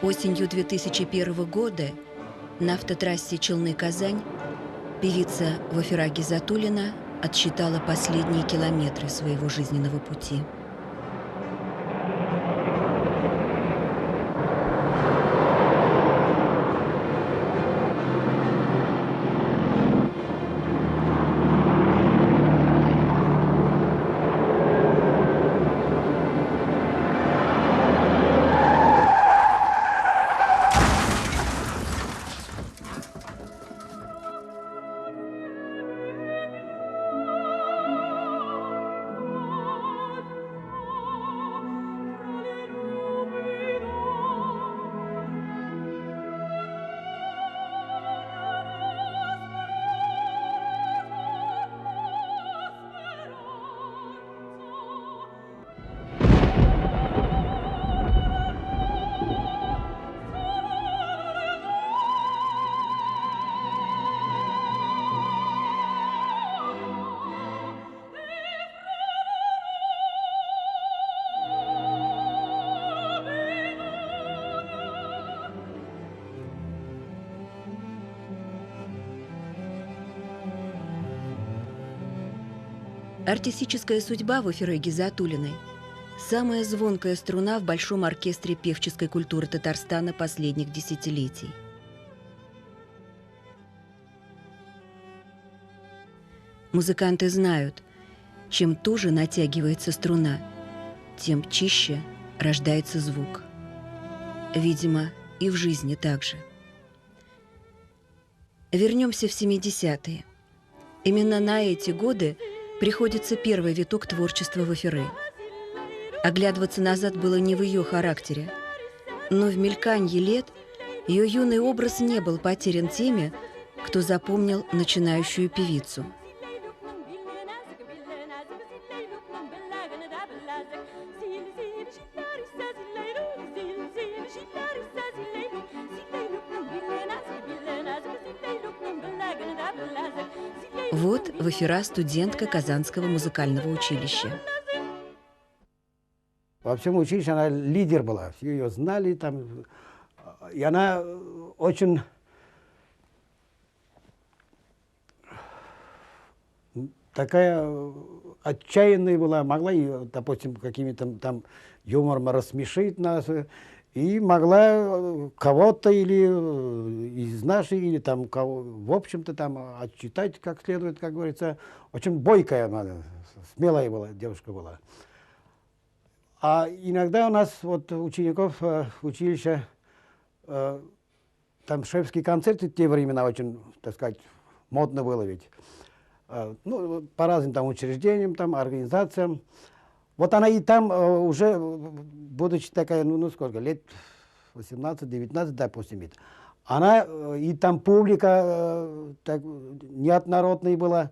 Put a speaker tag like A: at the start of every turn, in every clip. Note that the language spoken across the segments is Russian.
A: Осенью 2001 года на автотрассе Челны-Казань певица Вафира Гизатуллина отсчитала последние километры своего жизненного пути. Артистическая судьба Вафиры Гизатуллиной – самая звонкая струна в большом оркестре певческой культуры Татарстана последних десятилетий. Музыканты знают, чем туже натягивается струна, тем чище рождается звук. Видимо, и в жизни так же. Вернемся в 70-е. Именно на эти годы приходится первый виток творчества Вафиры. Оглядываться назад было не в ее характере, но в мельканье лет ее юный образ не был потерян теми, кто запомнил начинающую певицу. Вот Вафира – студентка Казанского музыкального училища.
B: Во всем училище она лидер была, все ее знали там, и она очень такая отчаянная была, могла ее, допустим, какими-то там юмором рассмешить нас, и могла кого-то или из наших, или там кого, в общем-то, там отчитать как следует, как говорится. Очень бойкая она, смелая была, девушка была. А иногда у нас, вот учеников училища, там шефские концерты в те времена очень, так сказать, модно было ведь. Ну, по разным там учреждениям, там, организациям. Вот она и там уже, будучи такая, ну сколько, лет 18-19, допустим, она и там публика так, неоднородная была.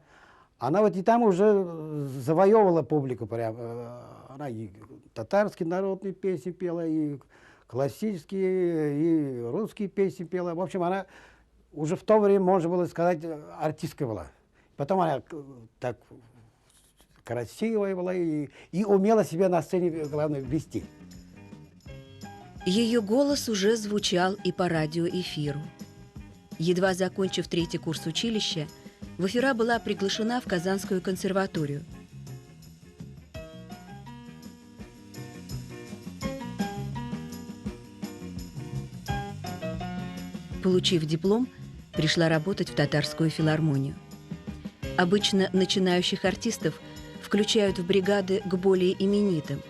B: Она вот и там уже завоевывала публику прям. Она и татарские народные песни пела, и классические, и русские песни пела. В общем, она уже в то время, можно было сказать, артистка была. Потом она так красивая была и умела себя на сцене, главное, вести.
A: Ее голос уже звучал и по радиоэфиру. Едва закончив 3-й курс училища, Вафира была приглашена в Казанскую консерваторию. Получив диплом, пришла работать в Татарскую филармонию. Обычно начинающих артистов включают в бригады к более именитым.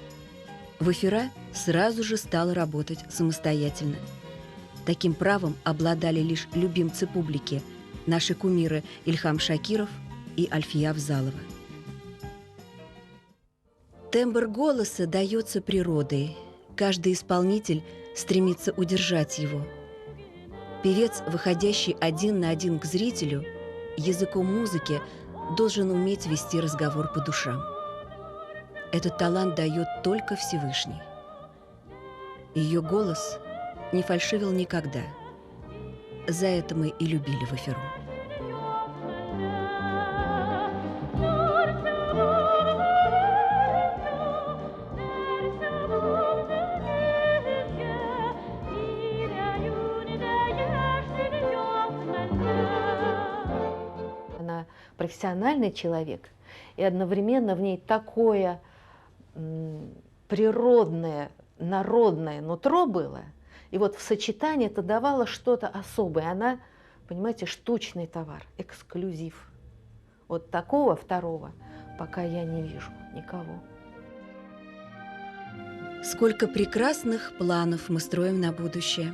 A: Вафира сразу же стала работать самостоятельно. Таким правом обладали лишь любимцы публики, наши кумиры Ильхам Шакиров и Альфия Авзалова. Тембр голоса дается природой. Каждый исполнитель стремится удержать его. Певец, выходящий один на один к зрителю, языком музыки должен уметь вести разговор по душам. Этот талант дает только Всевышний. Ее голос не фальшивил никогда. За это мы и любили Вафиру.
C: профессиональный человек, и одновременно в ней такое природное, народное нутро было. И вот в сочетании это давало что-то особое. Она, понимаете, штучный товар, эксклюзив. Вот такого второго пока я не вижу никого.
A: Сколько прекрасных планов мы строим на будущее.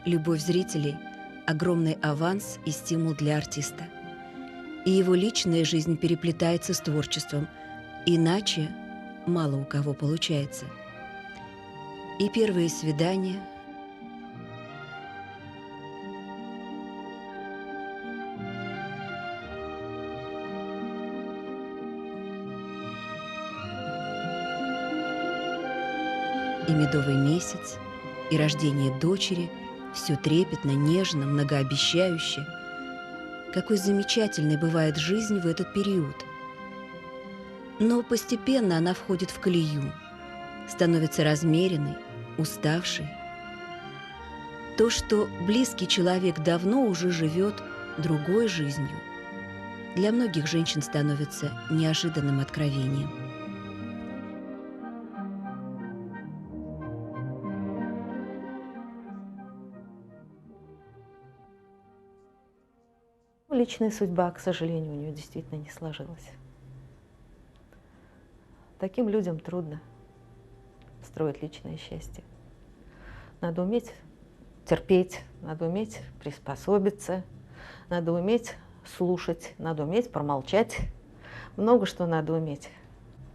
A: Любовь зрителей – огромный аванс и стимул для артиста. И его личная жизнь переплетается с творчеством, иначе мало у кого получается. И первые свидания, и медовый месяц, и рождение дочери – все трепетно, нежно, многообещающе. Какой замечательной бывает жизнь в этот период. Но постепенно она входит в колею, становится размеренной, уставшей. То, что близкий человек давно уже живет другой жизнью, для многих женщин становится неожиданным откровением.
C: Личная судьба, к сожалению, у нее действительно не сложилась. Таким людям трудно строить личное счастье. Надо уметь терпеть, надо уметь приспособиться, надо уметь слушать, надо уметь промолчать. Много что надо уметь.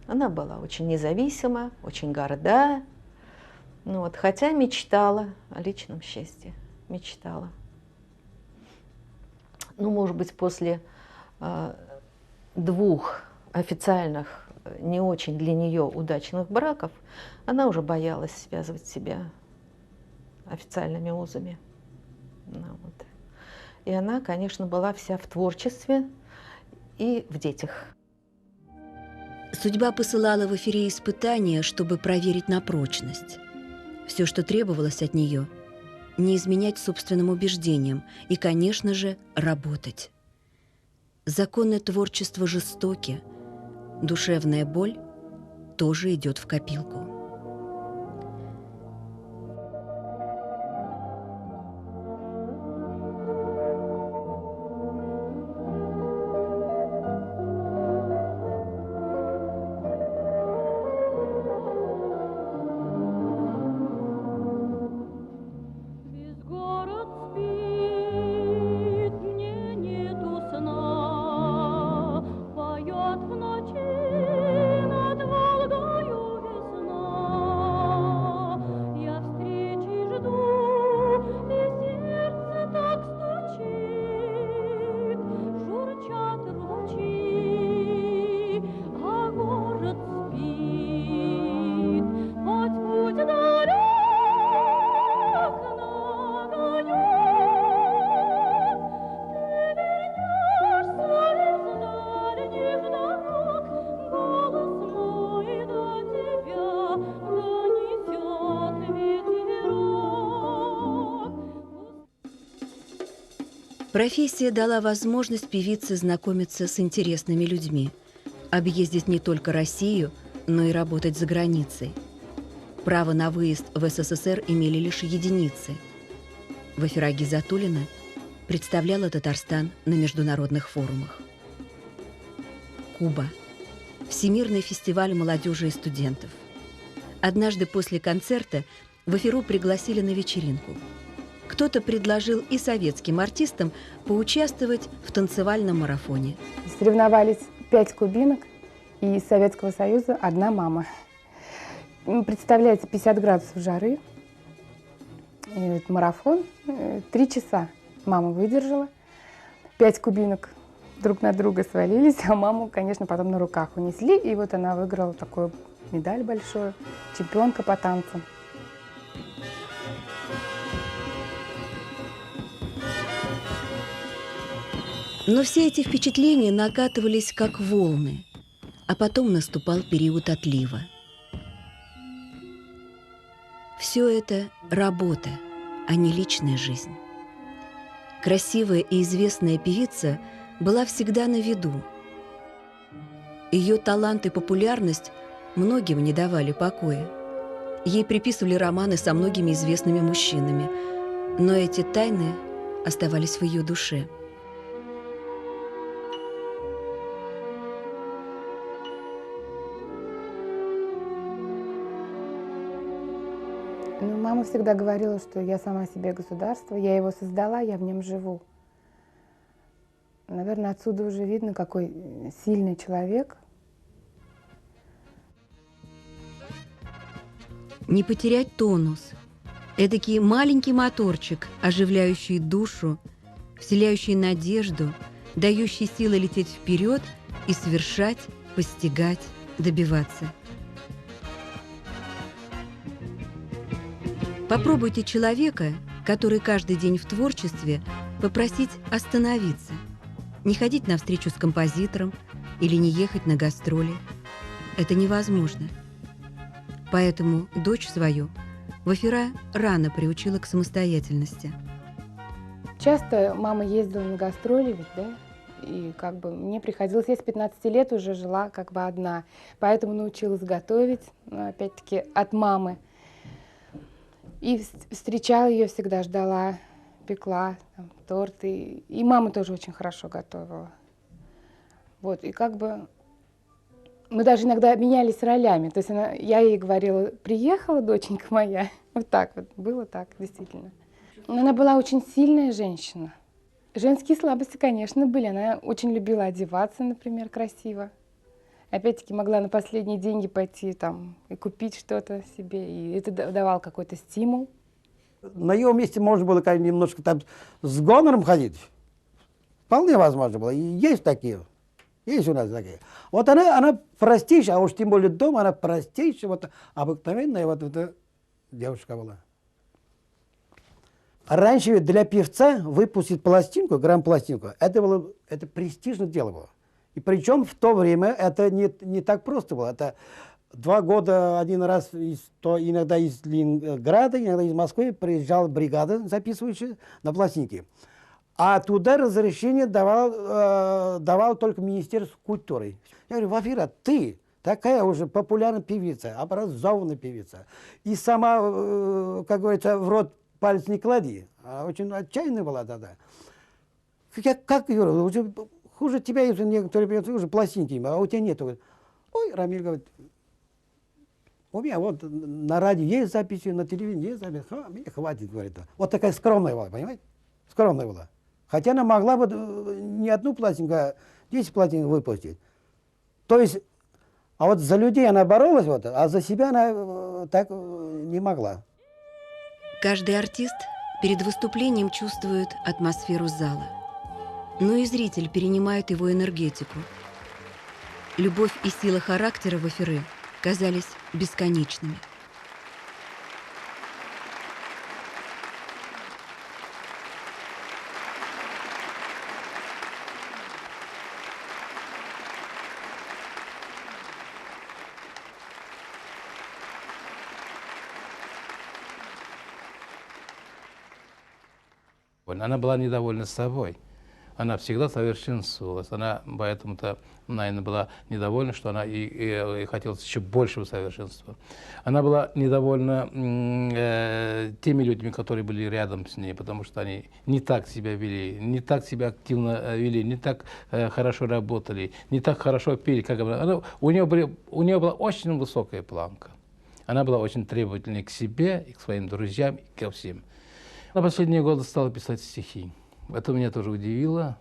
C: Она была очень независима, очень горда, хотя мечтала о личном счастье, мечтала. Может быть, после 2 официальных, не очень для нее удачных браков, она уже боялась связывать себя официальными узами. И она, конечно, была вся в творчестве и в детях.
A: Судьба посылала в эфире испытания, чтобы проверить на прочность. Все, что требовалось от нее – не изменять собственным убеждениям и, конечно же, работать. Законы творчества жестоки, душевная боль тоже идет в копилку. Профессия дала возможность певице знакомиться с интересными людьми, объездить не только Россию, но и работать за границей. Право на выезд в СССР имели лишь единицы. Вафира Гизатуллина представляла Татарстан на международных форумах. Куба. Всемирный фестиваль молодежи и студентов. Однажды после концерта Вафиру пригласили на вечеринку. Кто-то предложил и советским артистам поучаствовать в танцевальном марафоне.
D: Соревновались 5 кубинок, и из Советского Союза 1 мама. Представляете, 50 градусов жары, марафон, 3 часа мама выдержала, 5 кубинок друг на друга свалились, а маму, конечно, потом на руках унесли, и вот она выиграла такую медаль большую, чемпионка по танцам.
A: Но все эти впечатления накатывались как волны, а потом наступал период отлива. Все это работа, а не личная жизнь. Красивая и известная певица была всегда на виду. Ее талант и популярность многим не давали покоя. Ей приписывали романы со многими известными мужчинами, но эти тайны оставались в ее душе.
D: Ну, мама всегда говорила, что я сама себе государство, я его создала, я в нем живу. Наверное, отсюда уже видно, какой сильный человек.
A: Не потерять тонус. Эдакий маленький моторчик, оживляющий душу, вселяющий надежду, дающий силы лететь вперед и совершать, постигать, добиваться. Попробуйте человека, который каждый день в творчестве, попросить остановиться, не ходить на встречу с композитором или не ехать на гастроли. Это невозможно. Поэтому дочь свою Вафира рано приучила к самостоятельности.
D: Часто мама ездила на гастроли, ведь, да? И как бы мне приходилось, я с 15 лет уже жила как бы одна. Поэтому научилась готовить, но опять-таки от мамы. И встречала ее всегда, ждала, пекла там, торты. И мама тоже очень хорошо готовила. Вот, и как бы мы даже иногда менялись ролями. То есть я ей говорила: приехала доченька моя. Вот так вот, было так, действительно. Но она была очень сильная женщина. Женские слабости, конечно, были. Она очень любила одеваться, например, красиво. Опять-таки могла на последние деньги пойти там и купить что-то себе. И это давал какой-то стимул.
B: На ее месте можно было, конечно, немножко там с гонором ходить. Вполне возможно было. И есть такие. Есть у нас такие. Вот она простейшая, а уж тем более дома, она простейшая, вот обыкновенная вот эта девушка была. Раньше ведь для певца выпустить пластинку, грамм-пластинку, это престижное дело было. И причем в то время это не так просто было. Это 2 года один раз, иногда из Ленинграда, иногда из Москвы приезжала бригада, записывающая на пластинки. А туда разрешение давал только Министерство культуры. Я говорю: Вафира, ты такая уже популярная певица, образованная певица. И сама, как говорится, в рот палец не клади. Очень отчаянная была тогда. Я как говорю, уже хуже тебя, если некоторые певцы уже пластинки, а у тебя нету. Ой, Рамиль говорит: у меня вот на радио есть записи, на телевидении есть записи. Мне хватит, говорит. Вот такая скромная была, понимаете? Скромная была. Хотя она могла бы не одну пластинку, а 10 пластинок выпустить. То есть, а вот за людей она боролась, вот, а за себя она так не могла.
A: Каждый артист перед выступлением чувствует атмосферу зала. Но и зритель перенимает его энергетику. Любовь и сила характера Вафиры казались бесконечными.
E: Она была недовольна собой. Она всегда совершенствовалась. Она поэтому-то, наверное, была недовольна, что она и хотела еще большего совершенства. Она была недовольна теми людьми, которые были рядом с ней, потому что они не так себя вели, не так себя активно вели, не так хорошо работали, не так хорошо пели, как она. У нее была очень высокая планка. Она была очень требовательной к себе, и к своим друзьям, и ко всем. На последние годы стала писать стихи. Это меня тоже удивило.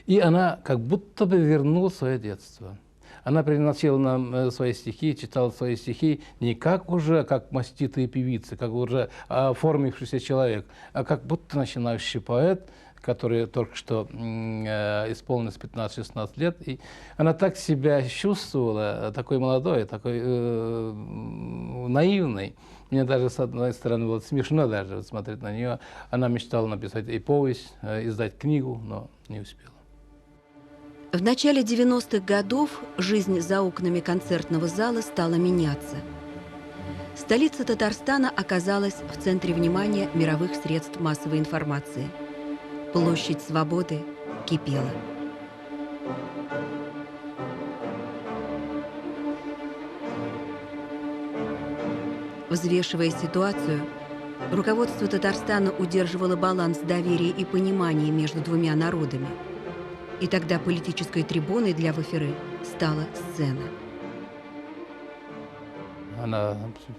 E: И она как будто бы вернула свое детство. Она приносила нам свои стихи, читала свои стихи не как уже как маститые певицы, как уже оформившийся человек, а как будто начинающий поэт, который только что исполнилось 15-16 лет. И она так себя чувствовала, такой молодой, такой наивной. Мне даже, с одной стороны, было смешно даже вот смотреть на нее. Она мечтала написать и повесть, издать книгу, но не успела.
A: В начале 90-х годов жизнь за окнами концертного зала стала меняться. Столица Татарстана оказалась в центре внимания мировых средств массовой информации. Площадь Свободы кипела. Взвешивая ситуацию, руководство Татарстана удерживало баланс доверия и понимания между двумя народами. И тогда политической трибуной для Вафиры стала сцена.
E: Она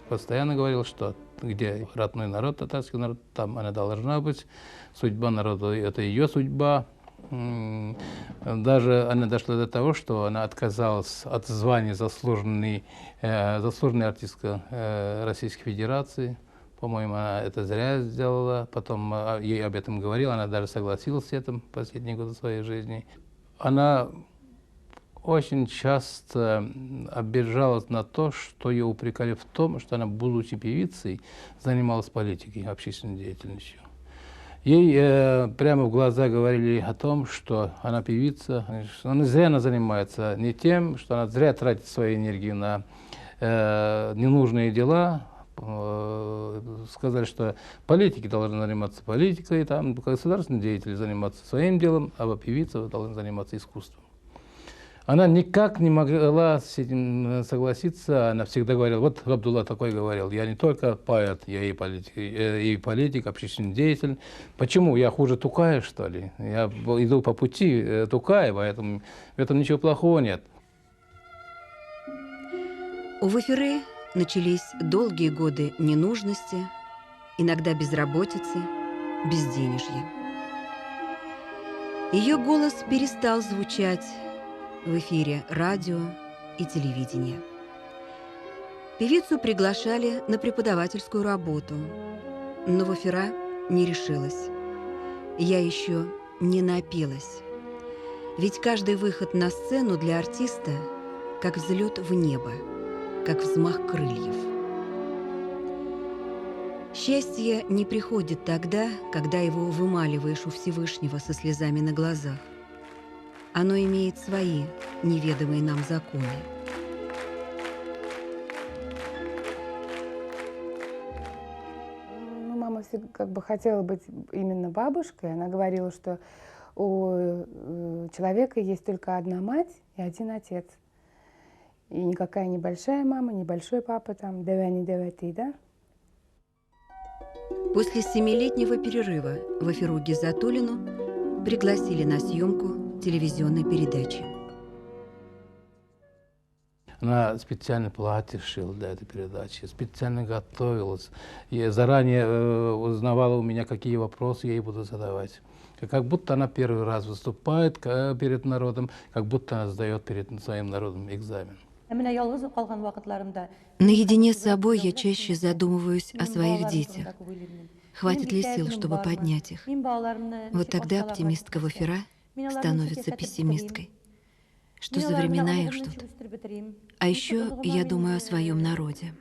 E: постоянно говорила, что где родной народ, татарский народ, там она должна быть. Судьба народа – это ее судьба. Даже она дошла до того, что она отказалась от звания заслуженной артистка Российской Федерации. По-моему, она это зря сделала. Потом ей об этом говорила, она даже согласилась с этим в последние годы своей жизни. Она очень часто обижалась на то, что ее упрекали в том, что она, будучи певицей, занималась политикой, общественной деятельностью. Ей прямо в глаза говорили о том, что она певица, что зря она занимается не тем, что она зря тратит свою энергию на ненужные дела. Сказали, что политики должны заниматься политикой, там государственные деятели заниматься своим делом, а певица должна заниматься искусством. Она никак не могла с этим согласиться. Она всегда говорила, вот Габдулла такой говорил, я не только поэт, я и политик, общественный деятель. Почему? Я хуже Тукая, что ли? Я иду по пути Тукая, поэтому в этом ничего плохого нет.
A: У Вафиры начались долгие годы ненужности, иногда безработицы, безденежья. Ее голос перестал звучать в эфире радио и телевидения. Певицу приглашали на преподавательскую работу, но Вафира не решилась. Я еще не напилась. Ведь каждый выход на сцену для артиста как взлет в небо, как взмах крыльев. Счастье не приходит тогда, когда его вымаливаешь у Всевышнего со слезами на глазах. Оно имеет свои неведомые нам законы.
D: Ну, мама всегда как бы хотела быть именно бабушкой. Она говорила, что у человека есть только одна мать и один отец. И никакая не большая мама, не большой папа, там, девяни девяти, да?
A: После 7-летнего перерыва Вафиру Гизатуллину пригласили на съемку телевизионной передачи.
E: Она специально платье шила для этой передачи, специально готовилась. И заранее узнавала у меня, какие вопросы я ей буду задавать. Как будто она первый раз выступает перед народом, как будто она сдает перед своим народом экзамен.
A: Наедине с собой я чаще задумываюсь о своих детях. Хватит ли сил, чтобы поднять их? Вот тогда оптимистка Вафира становится пессимисткой. Что за времена их ждут? А еще я думаю о своем народе.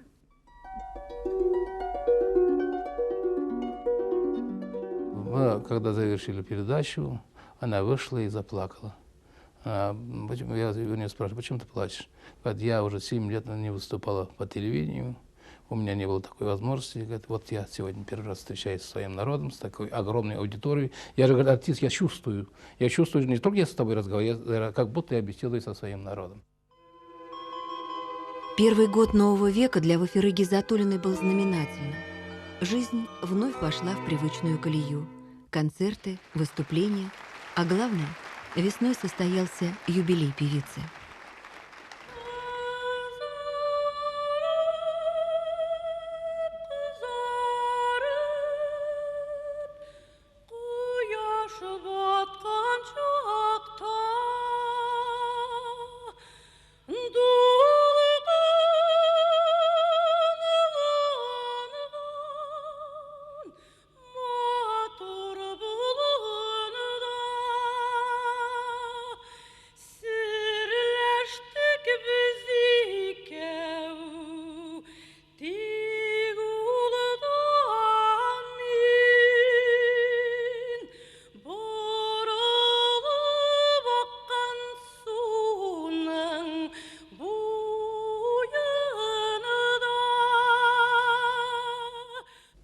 E: Мы, когда завершили передачу, она вышла и заплакала. Я у нее спрашиваю, почему ты плачешь? Говорит, я уже 7 лет не выступала по телевидению, у меня не было такой возможности. Говорит, вот я сегодня первый раз встречаюсь со своим народом, с такой огромной аудиторией. Я же, говорит, артист, я чувствую, не только я с тобой разговариваю, как будто я беседую со своим народом.
A: Первый год нового века для Вафиры Гизатуллиной был знаменательным. Жизнь вновь вошла в привычную колею. Концерты, выступления, а главное, весной состоялся юбилей певицы.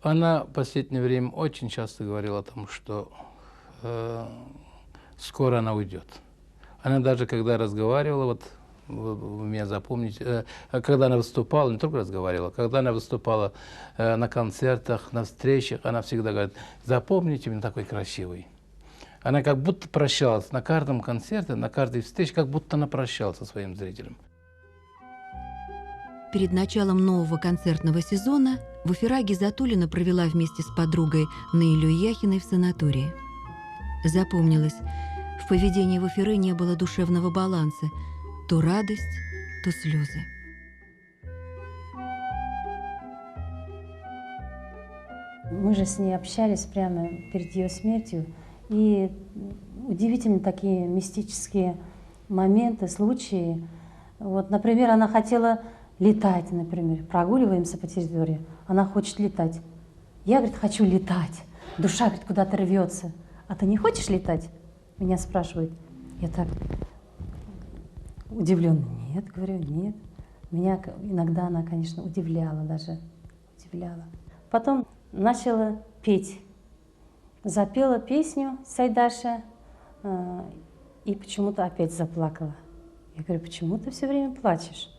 E: Она в последнее время очень часто говорила о том, что скоро она уйдет. Она даже когда разговаривала, вот вы меня запомните. Когда она выступала, не только разговаривала, когда она выступала на концертах, на встречах, она всегда говорит: запомните меня такой красивый. Она как будто прощалась на каждом концерте, на каждой встрече, как будто она прощалась со своим зрителем.
A: Перед началом нового концертного сезона Вафира Гизатуллина провела вместе с подругой Наилей Яхиной в санатории. Запомнилось, в поведении Вафиры не было душевного баланса, то радость, то слезы.
F: Мы же с ней общались прямо перед ее смертью, и удивительно такие мистические моменты, случаи. Вот, например, она хотела летать, например, прогуливаемся по территории, она хочет летать. Я, говорит, хочу летать. Душа, говорит, куда-то рвется. А ты не хочешь летать? Меня спрашивают. Я так удивленно. Нет, говорю, нет. Меня иногда она, конечно, удивляла даже. Удивляла. Потом начала петь. Запела песню Сайдаша и почему-то опять заплакала. Я говорю, почему ты все время плачешь?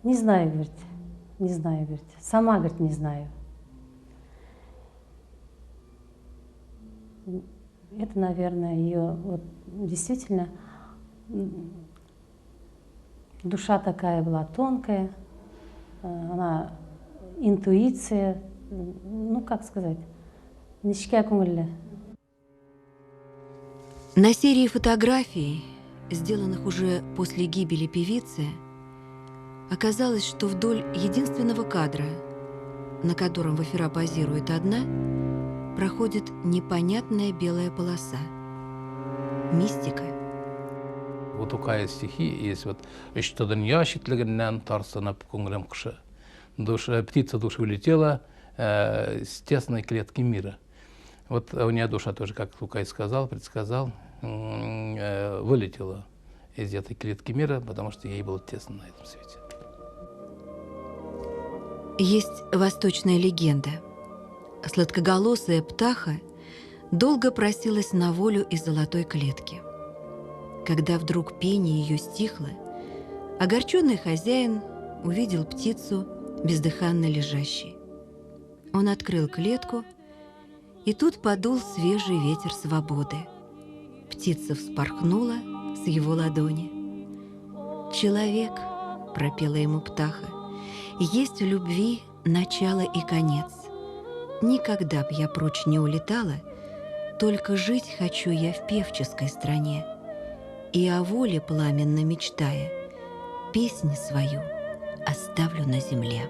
F: Не знаю, говорит, не знаю, говорит. Сама, говорит, не знаю. Это, наверное, ее вот, действительно душа такая была тонкая, она интуиция, ну как сказать, ничья кумылья.
A: На серии фотографий, сделанных уже после гибели певицы, оказалось, что вдоль единственного кадра, на котором Вафира позирует одна, проходит непонятная белая полоса. Мистика.
E: Вот у Кая стихи есть вот «Что дунья шитлегеннен тарсанап кунгрем кши». Птица души улетела с тесной клетки мира. Вот у нее душа тоже, как Лукай сказал, предсказал, вылетела из этой клетки мира, потому что ей было тесно на этом свете.
A: Есть восточная легенда. Сладкоголосая птаха долго просилась на волю из золотой клетки. Когда вдруг пение ее стихло, огорченный хозяин увидел птицу, бездыханно лежащей. Он открыл клетку, и тут подул свежий ветер свободы. Птица вспорхнула с его ладони. «Человек», — пропела ему птаха, — «есть в любви начало и конец. Никогда б я прочь не улетала, только жить хочу я в певческой стране, и о воле пламенно мечтая, песнь свою оставлю на земле».